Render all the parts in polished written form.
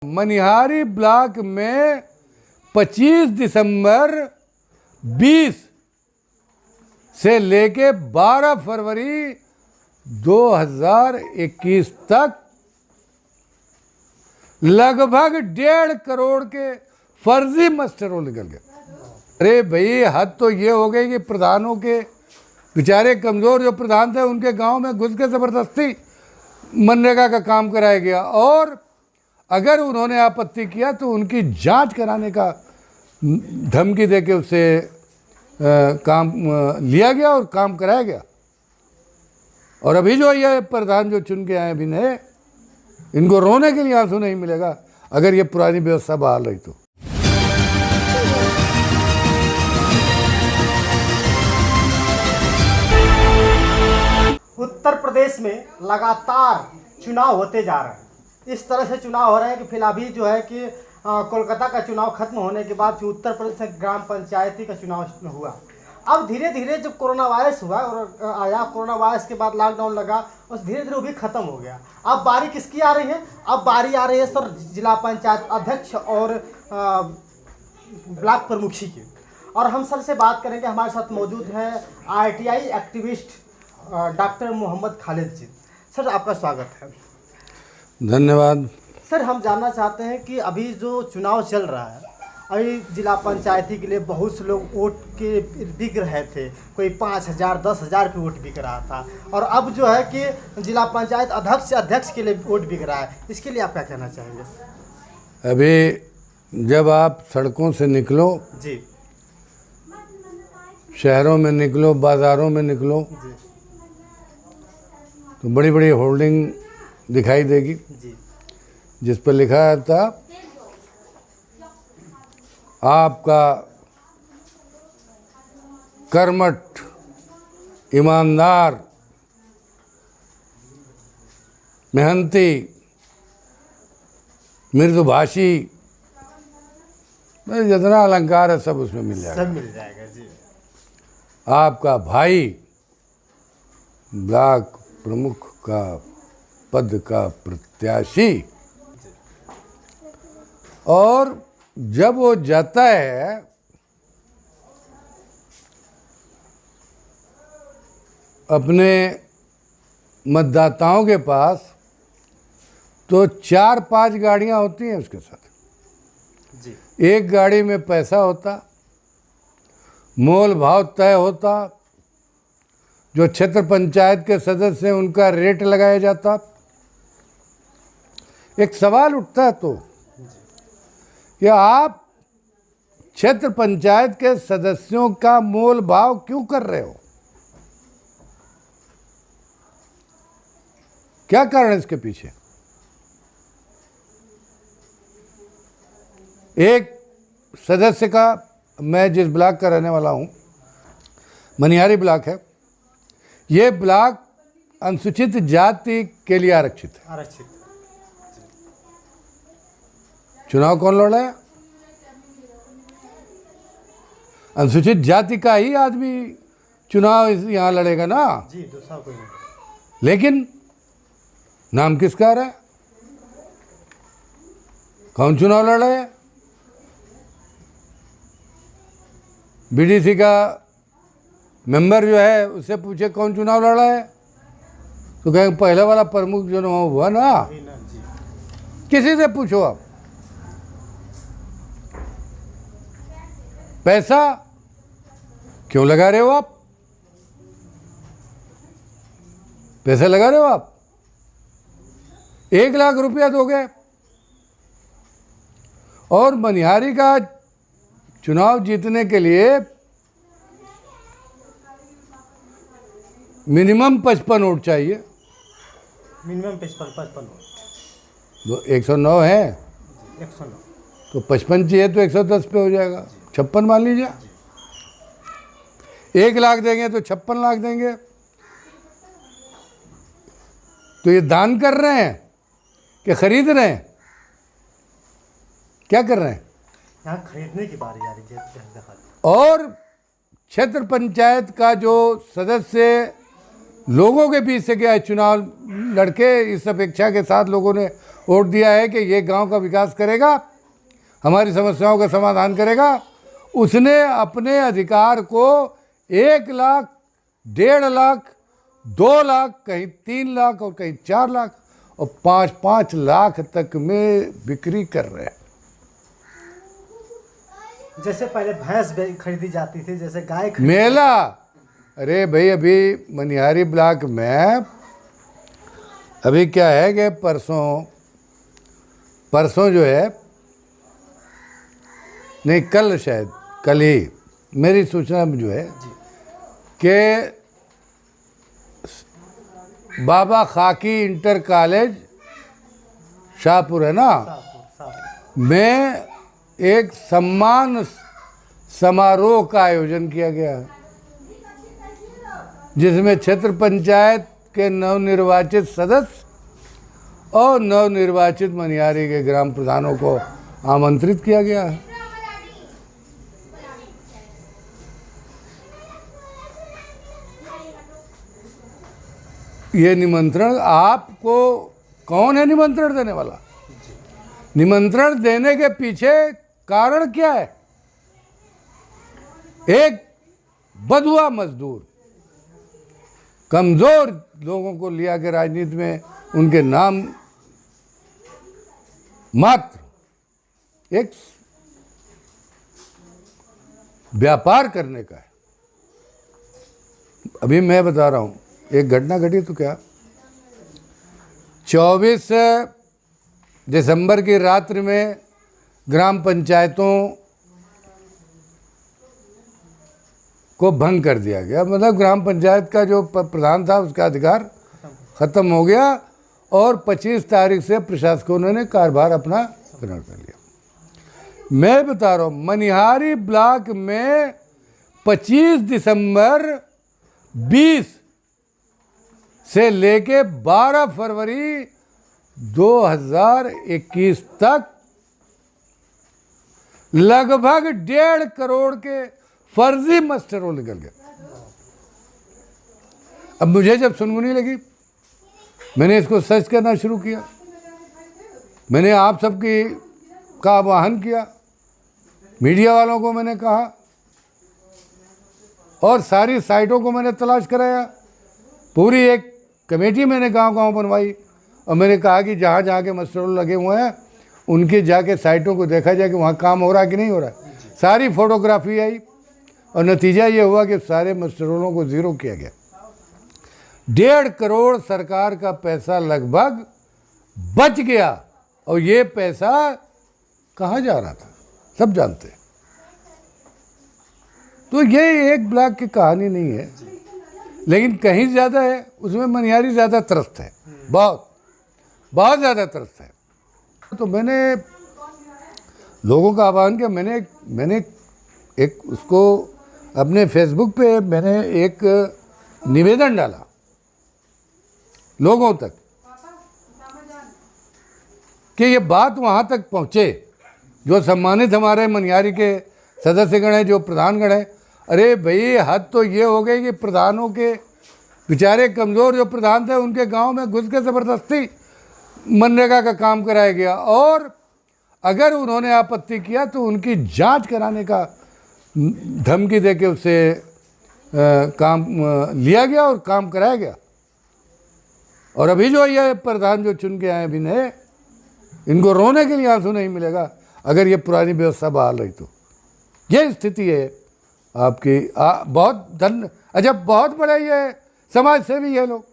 Manihari block में 25 दिसंबर 20 से लेके 12 फरवरी 2021 तक लगभग 1.5 करोड़ के फर्जी मस्टर रोल निकल गए। अरे भाई, हद तो ये हो गई कि प्रधानों के बेचारे कमज़ोर जो प्रधान थे उनके गांव में घुस के ज़बरदस्ती मनरेगा का काम कराया गया, और अगर उन्होंने आपत्ति किया तो उनकी जांच कराने का धमकी देके उससे काम लिया गया और काम कराया गया। और अभी जो ये प्रधान जो चुन के आए अभी नए, इनको रोने के लिए आंसू नहीं मिलेगा अगर ये पुरानी व्यवस्था बहाल रही तो। उत्तर प्रदेश में लगातार चुनाव होते जा रहे हैं। इस तरह से चुनाव हो रहे हैं कि फिलहाल अभी जो है कि कोलकाता का चुनाव खत्म होने के बाद फिर उत्तर प्रदेश में ग्राम पंचायती का चुनाव हुआ। अब धीरे धीरे जब कोरोना वायरस हुआ और आया, कोरोना वायरस के बाद लॉकडाउन लगा और धीरे धीरे वो भी खत्म हो गया। अब बारी किसकी आ रही है? अब बारी आ रही है सर जिला पंचायत अध्यक्ष और ब्लॉक प्रमुखी की। और हम सर से बात करेंगे। हमारे साथ मौजूद है ITI activist doctor Mohammad Khalid ji. Sir आपका स्वागत है। धन्यवाद। सर हम जानना चाहते हैं कि अभी जो चुनाव चल रहा है, अभी जिला पंचायती के लिए बहुत से लोग वोट के बिक रहे थे, कोई 5,000 10,000 पे वोट बिक रहा था, और अब जो है कि जिला पंचायत अध्यक्ष के लिए वोट बिक रहा है। इसके लिए आप क्या कहना चाहेंगे? अभी जब आप सड़कों से निकलो जी, शहरों में निकलो, बाज़ारों में निकलो, जी, तो बड़ी बड़ी होर्डिंग दिखाई देगी जी, जिस पर लिखा था आपका कर्मठ, ईमानदार, मेहनती, मृदुभाषी, जितना अलंकार है सब उसमें मिल जाएगा। सब मिल जाएगा जी। आपका भाई ब्लॉक प्रमुख का पद का प्रत्याशी। और जब वो जाता है अपने मतदाताओं के पास तो 4-5 गाड़ियां होती हैं उसके साथ जी। एक गाड़ी में पैसा होता, मोल भाव तय होता, जो क्षेत्र पंचायत के सदस्य हैं उनका रेट लगाया जाता। एक सवाल उठता है तो कि आप क्षेत्र पंचायत के सदस्यों का मोल भाव क्यों कर रहे हो? क्या कारण है इसके पीछे? एक सदस्य का, मैं जिस ब्लॉक का रहने वाला हूं, मनिहारी ब्लॉक है, ये ब्लॉक अनुसूचित जाति के लिए आरक्षित है। आरक्षित। चुनाव कौन लड़ रहा है? अनुसूचित जाति का ही आदमी चुनाव यहां लड़ेगा ना जी, दूसरा कोई नहीं। लेकिन नाम किसका आ रहा है? कौन चुनाव लड़ रहा है? BDC का मेंबर जो है उससे पूछे कौन चुनाव लड़ रहा है, तो कहेंगे पहले वाला प्रमुख जो हुआ ना। किसी से पूछो आप। पैसा क्यों लगा रहे हो आप? पैसे लगा रहे हो आप? 1 लाख रुपया दोगे और मनिहारी का चुनाव जीतने के लिए मिनिमम 55 वोट चाहिए। Minimum 55 vote. 109 है 109 तो 55 चाहिए तो 110 पे हो जाएगा। 56 मान लीजिए। 1 लाख देंगे तो 56 लाख देंगे। तो ये दान कर रहे हैं कि खरीद रहे हैं? क्या कर रहे हैं? यहाँ खरीदने की बारी आ रही है। और क्षेत्र पंचायत का जो सदस्य लोगों के बीच से गया चुनाव लड़के, इस अपेक्षा के साथ लोगों ने वोट दिया है कि ये गांव का विकास करेगा, हमारी समस्याओं का समाधान करेगा, उसने अपने अधिकार को 1 लाख, 1.5 लाख, 2 लाख, कहीं 3 लाख और कहीं 4 लाख और 5-5 लाख तक में बिक्री कर रहे हैं। जैसे पहले भैंस खरीदी जाती थी, जैसे गाय मेला, अरे भाई अभी मनिहारी ब्लॉक में अभी क्या है कि परसों जो है, नहीं कल, शायद कल ही मेरी सूचना में जो है कि बाबा खाकी इंटर कॉलेज शाहपुर है ना, में एक सम्मान समारोह का आयोजन किया गया है, जिसमें क्षेत्र पंचायत के नवनिर्वाचित सदस्य और नवनिर्वाचित मनिहारी के ग्राम प्रधानों को आमंत्रित किया गया है। ये निमंत्रण आपको कौन है निमंत्रण देने वाला? निमंत्रण देने के पीछे कारण क्या है? एक बधुआ मजदूर, कमजोर लोगों को लिया के राजनीति में उनके नाम मात्र एक व्यापार करने का है। अभी मैं बता रहा हूं, एक घटना घटी तो क्या, 24 दिसंबर की रात्रि में ग्राम पंचायतों को भंग कर दिया गया। मतलब ग्राम पंचायत का जो प्रधान था उसका अधिकार ख़त्म हो गया और 25 तारीख से प्रशासकों ने कार्यभार अपना ग्रहण कर लिया। मैं बता रहा हूँ, मनिहारी ब्लॉक में 25 दिसंबर 20 से लेके 12 फरवरी 2021 तक लगभग 1.5 करोड़ के फर्जी मस्टर रोल निकल गए। अब मुझे जब सुनगुनी लगी, मैंने इसको सर्च करना शुरू किया। मैंने आप सबकी का आह्वान किया, मीडिया वालों को मैंने कहा और सारी साइटों को मैंने तलाश कराया। पूरी एक कमेटी मैंने गांव-गांव बनवाई और मैंने कहा कि जहाँ जहाँ के मस्टर रोल लगे हुए हैं उनके जाके साइटों को देखा जाए कि वहाँ काम हो रहा है कि नहीं हो रहा है। सारी फोटोग्राफी आई और नतीजा ये हुआ कि सारे मस्टर रोलों को ज़ीरो किया गया। 1.5 करोड़ सरकार का पैसा लगभग बच गया और ये पैसा कहाँ जा रहा था सब जानते हैं। तो ये एक ब्लॉक की कहानी नहीं है, लेकिन कहीं ज़्यादा है, उसमें मनिहारी ज़्यादा त्रस्त है, बहुत ज़्यादा त्रस्त है। तो मैंने लोगों का आह्वान किया, मैंने एक उसको अपने फेसबुक पे मैंने एक निवेदन डाला लोगों तक कि ये बात वहाँ तक पहुँचे। जो सम्मानित हमारे मनिहारी के सदस्यगण हैं, जो प्रधानगण हैं, अरे भाई हद तो ये हो गई कि प्रधानों के बेचारे कमज़ोर जो प्रधान थे उनके गांव में घुस के ज़बरदस्ती मनरेगा का काम कराया गया और अगर उन्होंने आपत्ति किया तो उनकी जांच कराने का धमकी दे के उससे काम लिया गया और काम कराया गया। और अभी जो ये प्रधान जो चुन के आए अभी नए, इनको रोने के लिए आंसू नहीं मिलेगा अगर ये पुरानी व्यवस्था बहाल रही तो। ये स्थिति है आपकी। अच्छा बहुत बड़ा ये समाज सेवी है लोग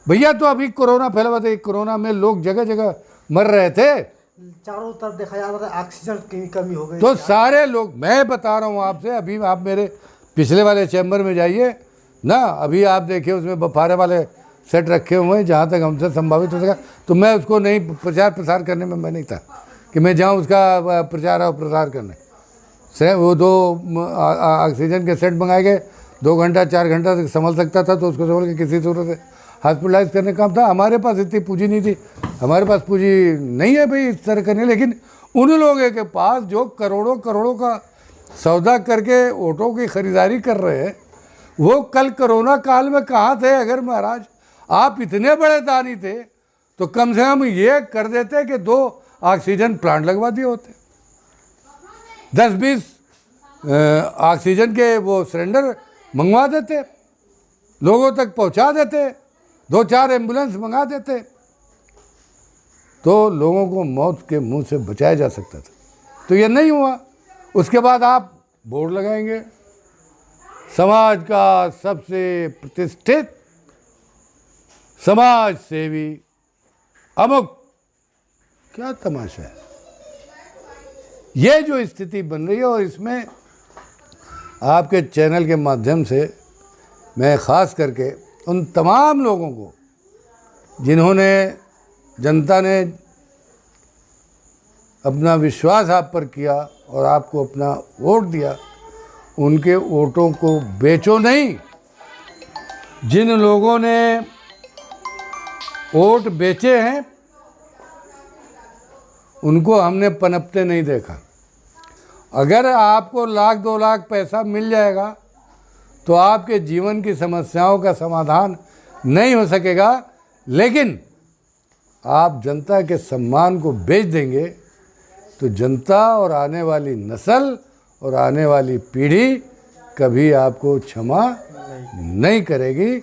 भैया। तो अभी कोरोना फैला हुआ था, कोरोना में लोग जगह जगह मर रहे थे, चारों तरफ देखा जा रहा था ऑक्सीजन की कमी हो गई। तो सारे लोग, मैं बता रहा हूँ आपसे, अभी आप मेरे पिछले वाले चैम्बर में जाइए ना, अभी आप देखिए उसमें बफारे वाले सेट रखे हुए हैं जहाँ तक हमसे संभावित हो सका। तो मैं उसको नहीं प्रचार प्रसार करने में मैं नहीं था कि मैं जाऊँ उसका प्रचार और प्रसार करने से। वो 2 ऑक्सीजन के सेट मंगाए गए, 2 घंटा 4 घंटा तक संभल सकता था तो उसको संभल के किसी सूरत से हॉस्पिटलाइज करने का काम था। हमारे पास इतनी पूंजी नहीं थी, हमारे पास पूंजी नहीं है भाई इस तरह करने। लेकिन उन लोगों के पास जो करोड़ों करोड़ों का सौदा करके ऑटो की खरीदारी कर रहे हैं, वो कल कोरोना काल में कहाँ थे? अगर महाराज आप इतने बड़े दानी थे तो कम से कम ये कर देते कि 2 ऑक्सीजन प्लांट लगवा दिए होते, 10-20 ऑक्सीजन के वो सिलेंडर मंगवा देते, लोगों तक पहुंचा देते, 2-4 एम्बुलेंस मंगा देते, तो लोगों को मौत के मुंह से बचाया जा सकता था। तो ये नहीं हुआ। उसके बाद आप बोर्ड लगाएंगे, समाज का सबसे प्रतिष्ठित समाज सेवी अमुक। क्या तमाशा है ये जो स्थिति बन रही है। और इसमें आपके चैनल के माध्यम से मैं ख़ास करके उन तमाम लोगों को जिन्होंने, जनता ने अपना विश्वास आप पर किया और आपको अपना वोट दिया, उनके वोटों को बेचो नहीं। जिन लोगों ने वोट बेचे हैं उनको हमने पनपते नहीं देखा। अगर आपको 1-2 लाख पैसा मिल जाएगा तो आपके जीवन की समस्याओं का समाधान नहीं हो सकेगा, लेकिन आप जनता के सम्मान को बेच देंगे तो जनता और आने वाली नस्ल और आने वाली पीढ़ी कभी आपको क्षमा नहीं करेगी।